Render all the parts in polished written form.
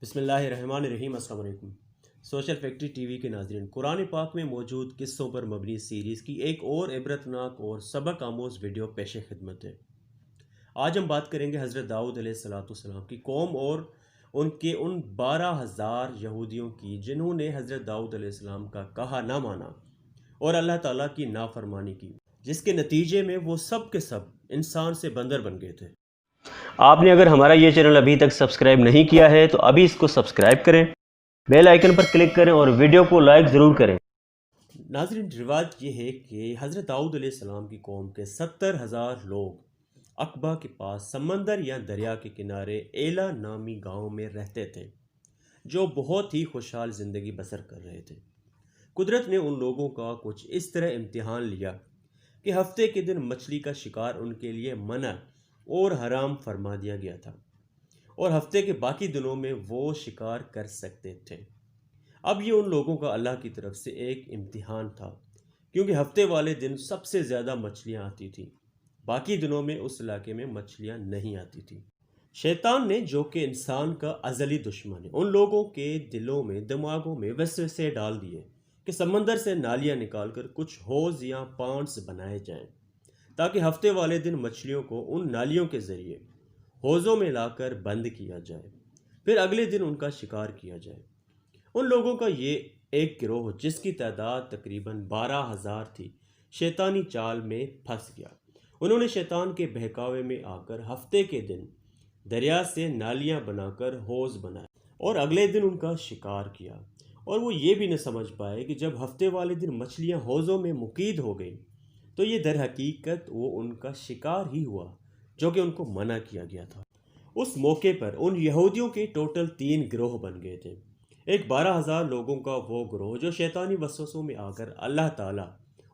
بسم اللہ الرحمن الرحیم۔ السلام علیکم۔ سوشل فیکٹری ٹی وی کے ناظرین، قرآن پاک میں موجود قصوں پر مبنی سیریز کی ایک اور عبرتناک اور سبق آموز ویڈیو پیش خدمت ہے۔ آج ہم بات کریں گے حضرت داؤد علیہ السلام کی قوم اور ان 12,000 یہودیوں کی جنہوں نے حضرت داؤد علیہ السلام کا کہا نہ مانا اور اللہ تعالیٰ کی نافرمانی کی، جس کے نتیجے میں وہ سب کے سب انسان سے بندر بن گئے تھے۔ آپ نے اگر ہمارا یہ چینل ابھی تک سبسکرائب نہیں کیا ہے تو ابھی اس کو سبسکرائب کریں، بیل آئیکن پر کلک کریں اور ویڈیو کو لائک ضرور کریں۔ ناظرین، روایت یہ ہے کہ حضرت داؤد علیہ السلام کی قوم کے 70,000 لوگ عقبہ کے پاس سمندر یا دریا کے کنارے ایلا نامی گاؤں میں رہتے تھے، جو بہت ہی خوشحال زندگی بسر کر رہے تھے۔ قدرت نے ان لوگوں کا کچھ اس طرح امتحان لیا کہ ہفتے کے دن مچھلی کا شکار ان کے لیے منع اور حرام فرما دیا گیا تھا، اور ہفتے کے باقی دنوں میں وہ شکار کر سکتے تھے۔ اب یہ ان لوگوں کا اللہ کی طرف سے ایک امتحان تھا، کیونکہ ہفتے والے دن سب سے زیادہ مچھلیاں آتی تھیں، باقی دنوں میں اس علاقے میں مچھلیاں نہیں آتی تھیں۔ شیطان نے، جو کہ انسان کا ازلی دشمن ہے، ان لوگوں کے دلوں میں دماغوں میں وسوسے ڈال دیے کہ سمندر سے نالیاں نکال کر کچھ حوض یا پانڈس بنائے جائیں، تاکہ ہفتے والے دن مچھلیوں کو ان نالیوں کے ذریعے حوضوں میں لا کر بند کیا جائے، پھر اگلے دن ان کا شکار کیا جائے۔ ان لوگوں کا یہ ایک گروہ، جس کی تعداد تقریباً 12,000 تھی، شیطانی چال میں پھنس گیا۔ انہوں نے شیطان کے بہکاوے میں آ کر ہفتے کے دن دریا سے نالیاں بنا کر حوض بنائے اور اگلے دن ان کا شکار کیا، اور وہ یہ بھی نہ سمجھ پائے کہ جب ہفتے والے دن مچھلیاں حوضوں میں مقید ہو گئیں تو یہ در حقیقت وہ ان کا شکار ہی ہوا جو کہ ان کو منع کیا گیا تھا۔ اس موقع پر ان یہودیوں کے ٹوٹل 3 گروہ بن گئے تھے۔ ایک 12,000 لوگوں کا وہ گروہ جو شیطانی وسوسوں میں آ کر اللہ تعالیٰ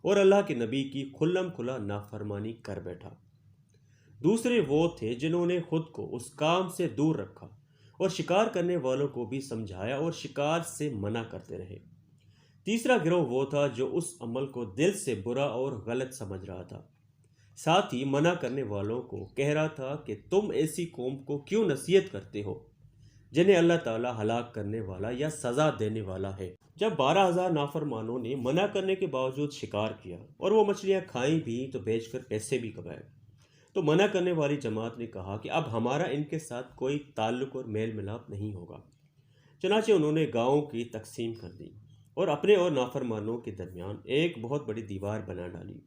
اور اللہ کے نبی کی کھلم کھلا نافرمانی کر بیٹھا۔ دوسرے وہ تھے جنہوں نے خود کو اس کام سے دور رکھا اور شکار کرنے والوں کو بھی سمجھایا اور شکار سے منع کرتے رہے۔ تیسرا گروہ وہ تھا جو اس عمل کو دل سے برا اور غلط سمجھ رہا تھا، ساتھ ہی منع کرنے والوں کو کہہ رہا تھا کہ تم ایسی قوم کو کیوں نصیحت کرتے ہو جنہیں اللہ تعالیٰ ہلاک کرنے والا یا سزا دینے والا ہے۔ جب 12,000 نافرمانوں نے منع کرنے کے باوجود شکار کیا اور وہ مچھلیاں کھائیں بھی تو بیچ کر پیسے بھی کمائے، تو منع کرنے والی جماعت نے کہا کہ اب ہمارا ان کے ساتھ کوئی تعلق اور میل ملاپ نہیں ہوگا۔ چنانچہ انہوں نے گاؤں کی تقسیم کر دی اور اپنے اور نافرمانوں کے درمیان ایک بہت بڑی دیوار بنا ڈالی،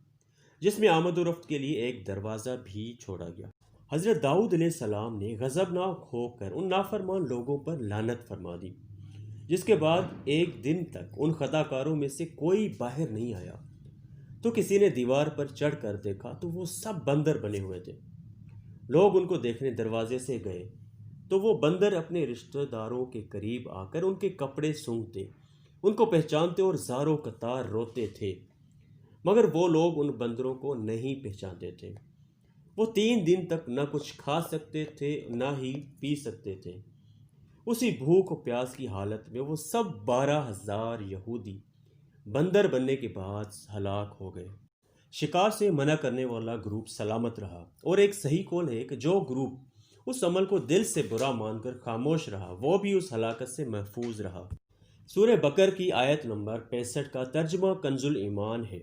جس میں آمد و رفت کے لیے ایک دروازہ بھی چھوڑا گیا۔ حضرت داؤد علیہ السلام نے غضبناک ہو کر ان نافرمان لوگوں پر لعنت فرما دی، جس کے بعد ایک دن تک ان خطا کاروں میں سے کوئی باہر نہیں آیا۔ تو کسی نے دیوار پر چڑھ کر دیکھا تو وہ سب بندر بنے ہوئے تھے۔ لوگ ان کو دیکھنے دروازے سے گئے تو وہ بندر اپنے رشتہ داروں کے قریب آ کر ان کے کپڑے سونگھتے، ان کو پہچانتے اور زاروں قطار روتے تھے، مگر وہ لوگ ان بندروں کو نہیں پہچانتے تھے۔ وہ 3 دن تک نہ کچھ کھا سکتے تھے نہ ہی پی سکتے تھے۔ اسی بھوک و پیاس کی حالت میں وہ سب 12,000 یہودی بندر بننے کے بعد ہلاک ہو گئے۔ شکار سے منع کرنے والا گروپ سلامت رہا، اور ایک صحیح قول ہے کہ جو گروپ اس عمل کو دل سے برا مان کر خاموش رہا وہ بھی اس ہلاکت سے محفوظ رہا۔ سورہ بقر کی آیت نمبر 65 کا ترجمہ کنز الایمان ہے۔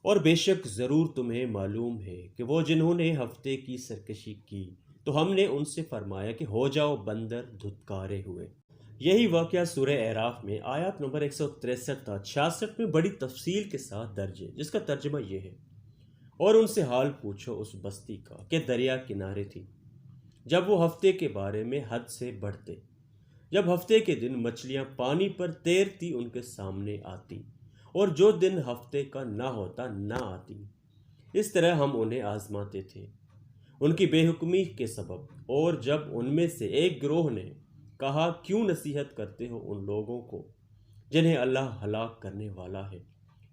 اور بے شک ضرور تمہیں معلوم ہے کہ وہ جنہوں نے ہفتے کی سرکشی کی تو ہم نے ان سے فرمایا کہ ہو جاؤ بندر دھتکارے ہوئے۔ یہی واقعہ سورہ اعراف میں آیات نمبر 163 تا 66 میں بڑی تفصیل کے ساتھ درج ہے، جس کا ترجمہ یہ ہے: اور ان سے حال پوچھو اس بستی کا کہ دریا کنارے تھی، جب وہ ہفتے کے بارے میں حد سے بڑھتے، جب ہفتے کے دن مچھلیاں پانی پر تیرتی ان کے سامنے آتی، اور جو دن ہفتے کا نہ ہوتا نہ آتی۔ اس طرح ہم انہیں آزماتے تھے ان کی بے حکمی کے سبب۔ اور جب ان میں سے ایک گروہ نے کہا کیوں نصیحت کرتے ہو ان لوگوں کو جنہیں اللہ ہلاک کرنے والا ہے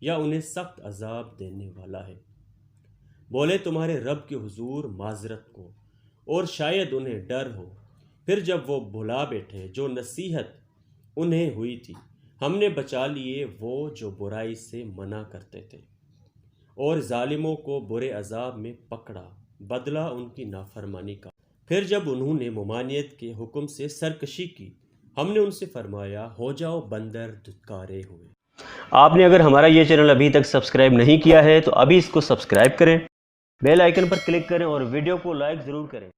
یا انہیں سخت عذاب دینے والا ہے، بولے تمہارے رب کے حضور معذرت کو، اور شاید انہیں ڈر ہو۔ پھر جب وہ بھلا بیٹھے جو نصیحت انہیں ہوئی تھی، ہم نے بچا لیے وہ جو برائی سے منع کرتے تھے، اور ظالموں کو برے عذاب میں پکڑا، بدلہ ان کی نافرمانی کا۔ پھر جب انہوں نے ممانعت کے حکم سے سرکشی کی ہم نے ان سے فرمایا ہو جاؤ بندر دھتکارے ہوئے۔ آپ نے اگر ہمارا یہ چینل ابھی تک سبسکرائب نہیں کیا ہے تو ابھی اس کو سبسکرائب کریں، بیل آئیکن پر کلک کریں اور ویڈیو کو لائک ضرور کریں۔